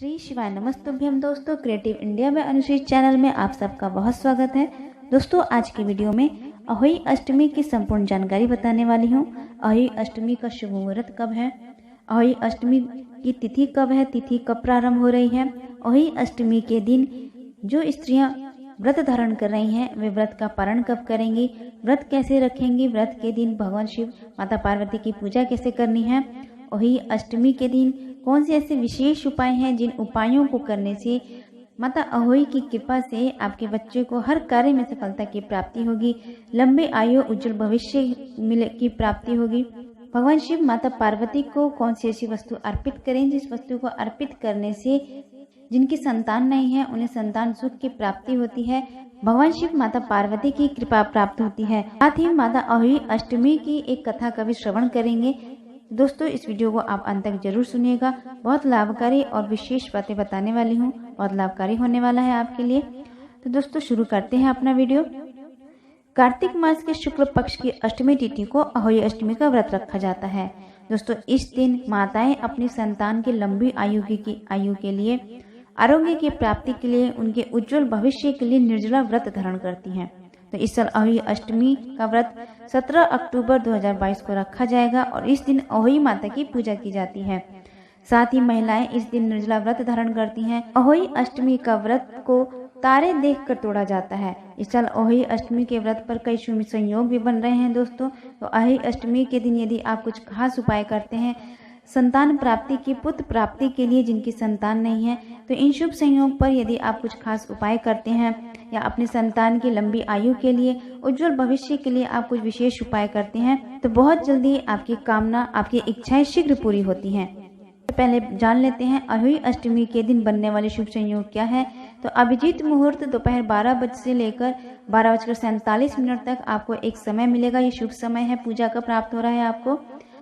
श्री शिवाय नमस्तुभ्यम। दोस्तों, creative India में अनुश्री चैनल में आप सबका बहुत स्वागत है। दोस्तों, आज की वीडियो में अहोई अष्टमी की संपूर्ण जानकारी बताने वाली हूँ। अहोई अष्टमी का शुभ मुहूर्त कब है, अहोई अष्टमी की तिथि कब है, तिथि कब प्रारंभ हो रही है, अहोई अष्टमी के दिन जो स्त्रियां व्रत धारण कर रही हैं वे व्रत का पारण कब करेंगी, व्रत कैसे रखेंगी, व्रत के दिन भगवान शिव माता पार्वती की पूजा कैसे करनी है, अहोई अष्टमी के दिन कौन से ऐसे विशेष उपाय हैं जिन उपायों को करने से माता अहोई की कृपा से आपके बच्चे को हर कार्य में सफलता की प्राप्ति होगी, लंबे आयु उज्जवल भविष्य की प्राप्ति होगी। भगवान शिव माता पार्वती को कौन सी ऐसी वस्तु अर्पित करें जिस वस्तु को अर्पित करने से जिनकी संतान नहीं है उन्हें संतान सुख की प्राप्ति होती है, भगवान शिव माता पार्वती की कृपा प्राप्त होती है। साथ ही माता अहोई अष्टमी की एक कथा का भी श्रवण करेंगे। दोस्तों, इस वीडियो को आप अंत तक जरूर सुनिएगा। बहुत लाभकारी और विशेष बातें बताने वाली हूँ, बहुत लाभकारी होने वाला है आपके लिए। तो दोस्तों, शुरू करते हैं अपना वीडियो। कार्तिक मास के शुक्ल पक्ष की अष्टमी तिथि को अहोई अष्टमी का व्रत रखा जाता है। दोस्तों, इस दिन माताएं अपनी संतान की लंबी आयु के लिए, आरोग्य की प्राप्ति के लिए, उनके उज्जवल भविष्य के लिए निर्जला व्रत धारण करती हैं। तो इस साल अहोई अष्टमी का व्रत 17 अक्टूबर 2022 को रखा जाएगा और इस दिन अहोई माता की पूजा की जाती है। साथ ही महिलाएं इस दिन निर्जला व्रत धारण करती हैं। अहोई अष्टमी का व्रत को तारे देखकर तोड़ा जाता है। इस साल अहोई अष्टमी के व्रत पर कई शुभ संयोग भी बन रहे हैं। दोस्तों, तो अहोई अष्टमी के दिन यदि आप कुछ खास उपाय करते हैं संतान प्राप्ति की, पुत्र प्राप्ति के लिए जिनकी संतान नहीं है, तो इन शुभ संयोग पर यदि आप कुछ खास उपाय करते हैं या अपनी संतान की लंबी आयु के लिए, उज्जवल भविष्य के लिए आप कुछ विशेष उपाय करते हैं तो बहुत जल्दी आपकी कामना, आपकी इच्छाएं शीघ्र पूरी होती हैं। तो पहले जान लेते हैं अहोई अष्टमी के दिन बनने वाले शुभ संयोग क्या है। तो अभिजीत मुहूर्त दोपहर 12 बजे से लेकर 12:47 तक आपको एक समय मिलेगा। ये शुभ समय है, पूजा का प्राप्त हो रहा है आपको।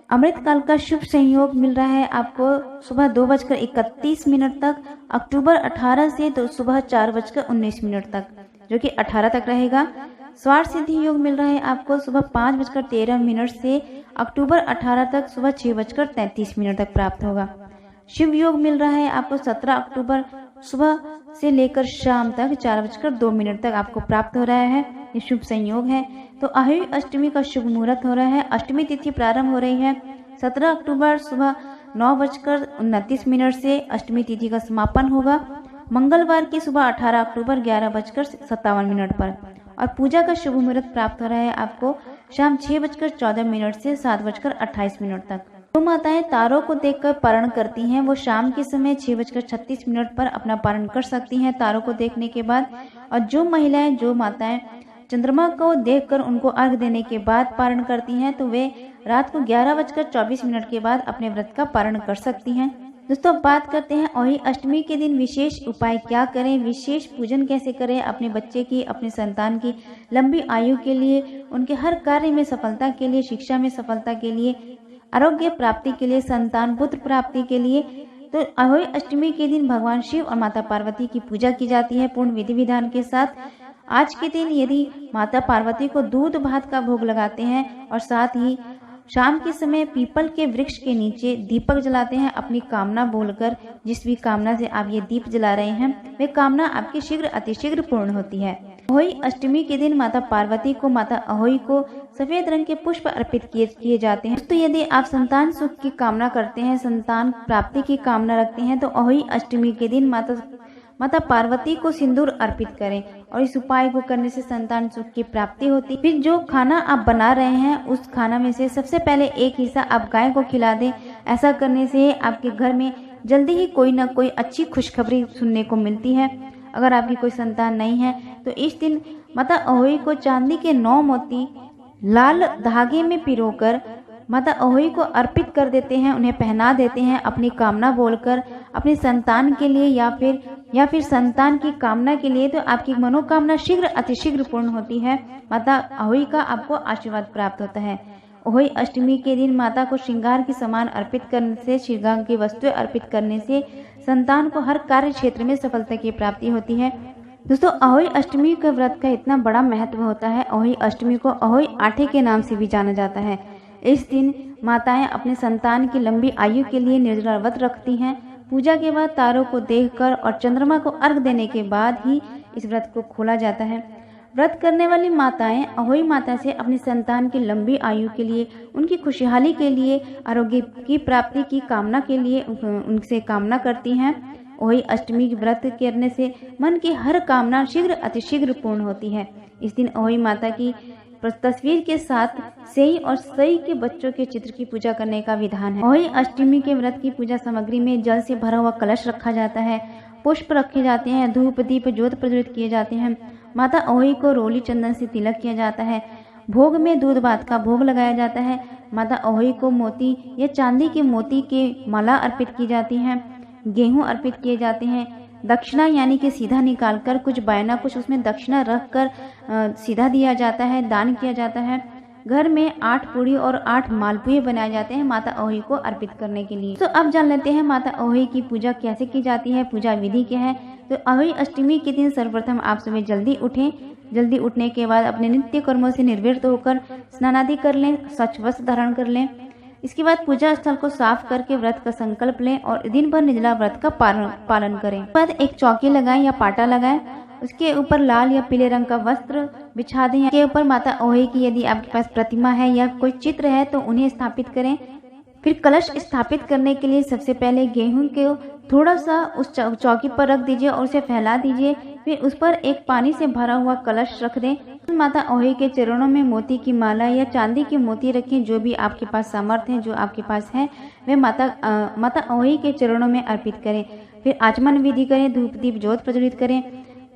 अमृत काल का शुभ संयोग मिल रहा है आपको सुबह 2:31 तक, अक्टूबर 18 से तो सुबह 4:19 तक, जो कि 18 तक रहेगा। स्वार्थ सिद्धि योग मिल रहा है आपको सुबह 5:13 से अक्टूबर 18 तक सुबह 6:33 तक प्राप्त होगा। शिव योग मिल रहा है आपको 17 अक्टूबर सुबह से लेकर शाम तक 4:02 तक आपको प्राप्त हो रहा है। ये शुभ संयोग है। तो अहोई अष्टमी का शुभ मुहूर्त हो रहा है। अष्टमी तिथि प्रारंभ हो रही है 17 अक्टूबर सुबह 9:29 से अष्टमी तिथि का समापन होगा मंगलवार की सुबह 18 अक्टूबर 11:57 पर। और पूजा का शुभ मुहूर्त प्राप्त हो रहा है आपको शाम 6:14 से 7:28 तक। जो माताएं तारों को देखकर पारण करती हैं वो शाम के समय 6:36 पर अपना पारण कर सकती हैं तारों को देखने के बाद। और जो माताएं चंद्रमा को देखकर उनको अर्घ देने के बाद पारण करती हैं तो वे रात को 11:24 के बाद अपने व्रत का पारण कर सकती हैं। दोस्तों, बात करते हैं अहोई अष्टमी के दिन विशेष उपाय क्या करें, विशेष पूजन कैसे करें अपने बच्चे की, अपने संतान की लंबी आयु के लिए, उनके हर कार्य में सफलता के लिए, शिक्षा में सफलता के लिए, आरोग्य प्राप्ति के लिए, संतान पुत्र प्राप्ति के लिए। तो अहोई अष्टमी के दिन भगवान शिव और माता पार्वती की पूजा की जाती है पूर्ण विधि विधान के साथ। आज के दिन यदि माता पार्वती को दूध भात का भोग लगाते हैं और साथ ही शाम के समय पीपल के वृक्ष के नीचे दीपक जलाते हैं अपनी कामना बोलकर, जिस भी कामना से आप ये दीप जला रहे हैं वे कामना आपकी शीघ्र अतिशीघ्र पूर्ण होती है। अहोई अष्टमी के दिन माता पार्वती को, माता अहोई को सफेद रंग के पुष्प अर्पित किए जाते हैं। तो यदि आप संतान सुख की कामना करते हैं, संतान प्राप्ति की कामना रखते हैं तो अहोई अष्टमी के दिन माता पार्वती को सिंदूर अर्पित करें और इस उपाय को करने से संतान सुख की प्राप्ति होती है। फिर जो खाना आप बना रहे हैं उस खाना में से सबसे पहले एक हिस्सा आप गाय को खिला दें। ऐसा करने से आपके घर में जल्दी ही कोई ना कोई अच्छी खुशखबरी सुनने को मिलती है। अगर आपकी कोई संतान नहीं है तो इस दिन माता अहोई को चांदी के 9 मोती लाल धागे में पिरोकर माता अहोई को अर्पित कर देते हैं, उन्हें पहना देते हैं अपनी कामना बोलकर अपनी संतान के लिए या फिर संतान की कामना के लिए। तो आपकी मनोकामना शीघ्र अतिशीघ्र पूर्ण होती है। माता अहोई का आपको आशीर्वाद प्राप्त होता है। अहोई अष्टमी के दिन माता को श्रृंगार की सामान अर्पित करने से, श्रृंगार की वस्तुएं अर्पित करने से संतान को हर कार्य क्षेत्र में सफलता की प्राप्ति होती है। दोस्तों, अहोई अष्टमी के व्रत का इतना बड़ा महत्व होता है। अहोई अष्टमी को अहोई आठे के नाम से भी जाना जाता है। इस दिन माताएं अपने संतान की लंबी आयु के लिए निर्जला व्रत रखती हैं, पूजा के बाद तारों को देखकर और चंद्रमा को अर्घ देने के बाद ही इस व्रत को खोला जाता है। व्रत करने वाली माताएं अहोई माता से अपनी संतान की लंबी आयु के लिए, उनकी खुशहाली के लिए, आरोग्य की प्राप्ति की कामना के लिए उनसे कामना करती हैं। अहोई अष्टमी की व्रत करने से मन की हर कामना शीघ्र अतिशीघ्र पूर्ण होती है। इस दिन अहोई माता की तस्वीर के साथ सेई और सई के बच्चों के चित्र की पूजा करने का विधान है। अहोई अष्टमी के व्रत की पूजा सामग्री में जल से भरा हुआ कलश रखा जाता है, पुष्प रखे जाते हैं, धूप दीप ज्योत प्रज्वलित किए जाते हैं। माता अहोई को रोली चंदन से तिलक किया जाता है। भोग में दूध भात का भोग लगाया जाता है। माता अहोई को मोती या चांदी के मोती के माला अर्पित की जाती है। गेहूं अर्पित किए जाते हैं। दक्षिणा यानी कि सीधा निकालकर कुछ बायना, कुछ उसमें दक्षिणा रखकर सीधा दिया जाता है, दान किया जाता है। घर में 8 पूड़ी और 8 मालपुए बनाए जाते हैं माता अहोई को अर्पित करने के लिए। तो अब जान लेते हैं माता अहोई की पूजा कैसे की जाती है, पूजा विधि क्या है। तो अहोई अष्टमी के दिन सर्वप्रथम आप सुबह जल्दी उठें। जल्दी उठने के बाद अपने नित्य कर्मों से निर्वृत्त होकर स्नान आदि कर लें, स्वच्छ वस्त्र धारण कर लें। इसके बाद पूजा स्थल को साफ करके व्रत का संकल्प लें और दिन भर निर्जला व्रत का पालन करें। इसके बाद एक चौकी लगाएं या पाटा लगाएं, उसके ऊपर लाल या पीले रंग का वस्त्र बिछा दें। इसके ऊपर माता अहोई की यदि आपके पास प्रतिमा है या कोई चित्र है तो उन्हें स्थापित करें। फिर कलश स्थापित करने के लिए सबसे पहले गेहूं को थोड़ा सा उस चौकी पर रख दीजिए और उसे फैला दीजिए। फिर उस पर एक पानी से भरा हुआ कलश रख दें। माता अहोई के चरणों में मोती की माला या चांदी के मोती रखें। जो भी आपके पास सामर्थ्य है, जो आपके पास है, वे माता अहोई के चरणों में अर्पित करें। फिर आचमन विधि करें, धूप दीप ज्योत प्रज्वलित करें,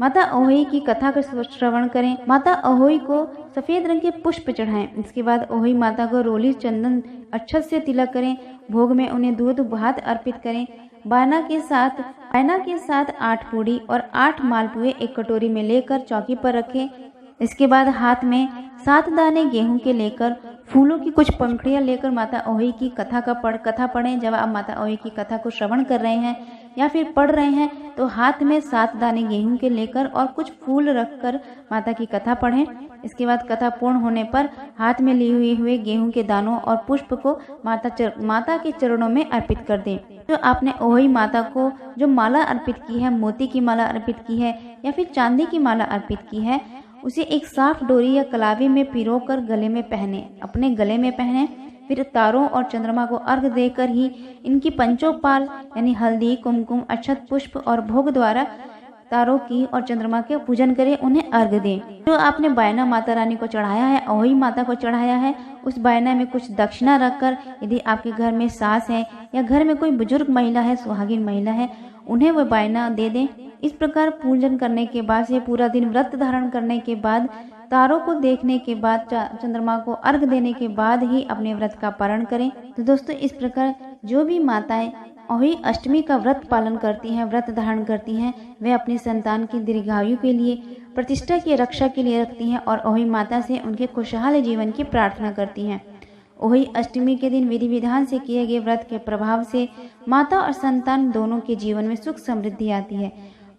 माता अहोई की कथा का श्रवण करें। माता अहोई को सफेद रंग के पुष्प चढ़ाएं। इसके बाद अहोई माता को रोली चंदन अक्षत से तिलक करें। भोग में उन्हें दूध भात अर्पित करें। बायना के साथ 8 पूड़ी और 8 मालपुए एक कटोरी में लेकर चौकी पर रखें। इसके बाद हाथ में 7 दाने गेहूं के लेकर फूलों की कुछ पंखुड़ियां लेकर माता अहोई की कथा पढ़ें। जब आप माता अहोई की कथा को श्रवण कर रहे हैं या फिर पढ़ रहे हैं तो हाथ में 7 दाने गेहूं के लेकर और कुछ फूल रखकर माता की कथा पढ़ें। इसके बाद कथा पूर्ण होने पर हाथ में लिए हुए गेहूं के दानों और पुष्प को माता के चरणों में अर्पित कर दें। जो आपने अहोई माता को जो माला अर्पित की है, मोती की माला अर्पित की है या फिर चांदी की माला अर्पित की है, उसे एक साफ डोरी या कलावी में पिरोकर गले में पहने, अपने गले में पहने। फिर तारों और चंद्रमा को अर्घ देकर ही इनकी पंचोपाल यानी हल्दी, कुमकुम, अक्षत, पुष्प और भोग द्वारा तारों की और चंद्रमा के पूजन करें, उन्हें अर्घ दें। जो आपने बायना माता रानी को चढ़ाया है, अहोई माता को चढ़ाया है, उस बायना में कुछ दक्षिणा रखकर, यदि आपके घर में सास है या घर में कोई बुजुर्ग महिला है, सुहागिन महिला है, उन्हें वह बायना दे दें। इस प्रकार पूजन करने के बाद से पूरा दिन व्रत धारण करने के बाद, तारों को देखने के बाद, चंद्रमा को अर्घ देने के बाद ही अपने व्रत का पालन करें। तो दोस्तों, इस प्रकार जो भी माताएं अहोई अष्टमी का व्रत पालन करती हैं, व्रत धारण करती हैं, वे अपनी संतान की दीर्घायु के लिए, प्रतिष्ठा की रक्षा के लिए रखती हैं और अहोई माता से उनके खुशहाल जीवन की प्रार्थना करती हैं। अहोई अष्टमी के दिन विधि विधान से किए गए व्रत के प्रभाव से माता और संतान दोनों के जीवन में सुख समृद्धि आती है।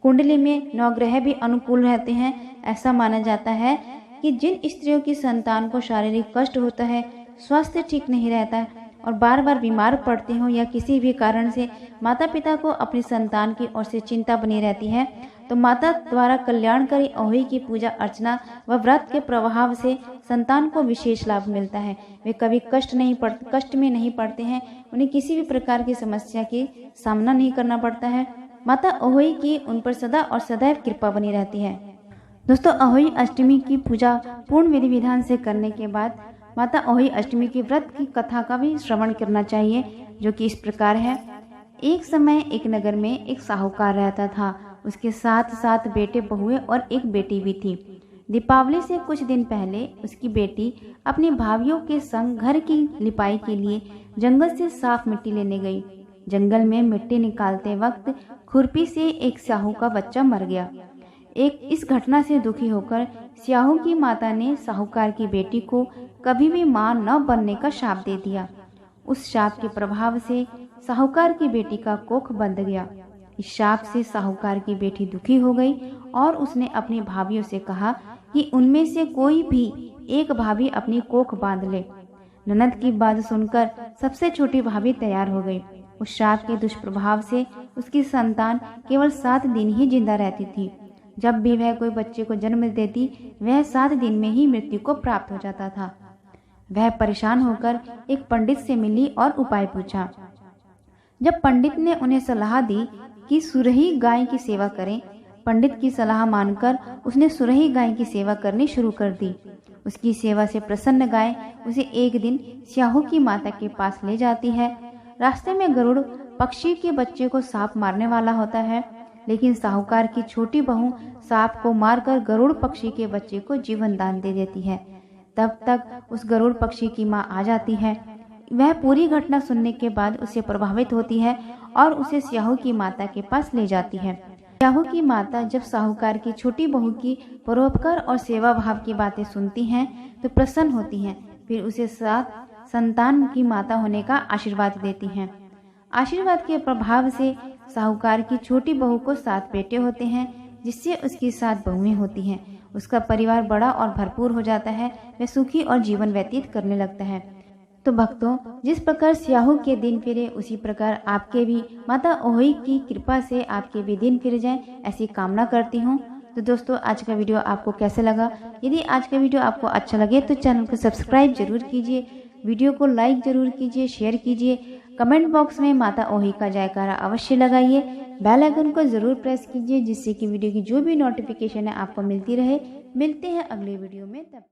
कुंडली में 9 ग्रह भी अनुकूल रहते हैं। ऐसा माना जाता है कि जिन स्त्रियों की संतान को शारीरिक कष्ट होता है, स्वास्थ्य ठीक नहीं रहता है और बार बार बीमार पड़ते हो या किसी भी कारण से माता पिता को अपनी संतान की ओर से चिंता बनी रहती है, तो माता द्वारा कल्याणकारी अहोई की पूजा अर्चना व व्रत के प्रभाव से संतान को विशेष लाभ मिलता है। वे कभी कष्ट में नहीं पड़ते हैं, उन्हें किसी भी प्रकार की समस्या की सामना नहीं करना पड़ता है। माता अहोई की उन पर सदा और सदैव कृपा बनी रहती है। दोस्तों, अहोई अष्टमी की पूजा पूर्ण विधि विधान से करने के बाद माता अहोई अष्टमी की व्रत की कथा का भी श्रवण करना चाहिए, जो कि इस प्रकार है। एक समय एक नगर में एक साहूकार रहता था। उसके 7 बेटे बहुए और एक बेटी भी थी। दीपावली से कुछ दिन पहले उसकी बेटी अपनी भाभियों के संग घर की लिपाई के लिए जंगल से साफ मिट्टी लेने गई। जंगल में मिट्टी निकालते वक्त खुरपी से एक स्याहू का बच्चा मर गया। इस घटना से दुखी होकर स्याहू की माता ने साहूकार की बेटी को कभी भी मां न बनने का शाप दे दिया। उस शाप के प्रभाव से साहूकार की बेटी का कोख बंध गया। इस शाप से साहूकार की बेटी दुखी हो गई और उसने अपनी भाभियों से कहा कि उनमें से कोई भी एक भाभी अपनी कोख बांध ले। ननद की बात सुनकर सबसे छोटी भाभी तैयार हो गई। उस शाप के दुष्प्रभाव से उसकी संतान केवल 7 दिन ही जिंदा रहती थी। जब भी वह कोई बच्चे को जन्म देती, वह 7 दिन में ही मृत्यु को प्राप्त हो जाता था। वह परेशान होकर एक पंडित से मिली और उपाय पूछा। जब पंडित ने उन्हें सलाह दी कि सुरही गाय की सेवा करें, पंडित की सलाह मानकर उसने सुरही गाय की सेवा करनी शुरू कर दी। उसकी सेवा से प्रसन्न गाय उसे एक दिन स्याहू की माता के पास ले जाती है। रास्ते में गरुड़ पक्षी के बच्चे को सांप मारने वाला होता है, लेकिन साहूकार की छोटी बहू सांप को मारकर गरुड़ पक्षी के बच्चे को जीवन दान दे देती है। तब तक उस गरुड़ पक्षी की माँ आ जाती है। वह पूरी घटना सुनने के बाद उससे प्रभावित होती है और उसे स्याहू की माता के पास ले जाती है। स्याहू की माता जब साहूकार की छोटी बहू की परोपकार और सेवा भाव की बातें सुनती हैं तो प्रसन्न होती हैं। फिर उसे 7 संतान की माता होने का आशीर्वाद देती हैं। आशीर्वाद के प्रभाव से साहूकार की छोटी बहू को 7 बेटे होते हैं, जिससे उसकी 7 बहुएं होती हैं। उसका परिवार बड़ा और भरपूर हो जाता है। वह सुखी और जीवन व्यतीत करने लगता है। तो भक्तों, जिस प्रकार स्याहू के दिन फिरे, उसी प्रकार आपके भी माता ओही की कृपा से आपके भी दिन फिर जाएं, ऐसी कामना करती हूँ। तो दोस्तों, आज का वीडियो आपको कैसे लगा? यदि आज का वीडियो आपको अच्छा लगे तो चैनल को सब्सक्राइब जरूर कीजिए, वीडियो को लाइक जरूर कीजिए, शेयर कीजिए, कमेंट बॉक्स में माता ओही का जयकारा अवश्य लगाइए, बेल आइकन को जरूर प्रेस कीजिए, जिससे कि वीडियो की जो भी नोटिफिकेशन है आपको मिलती रहे। मिलते हैं अगले वीडियो में। तब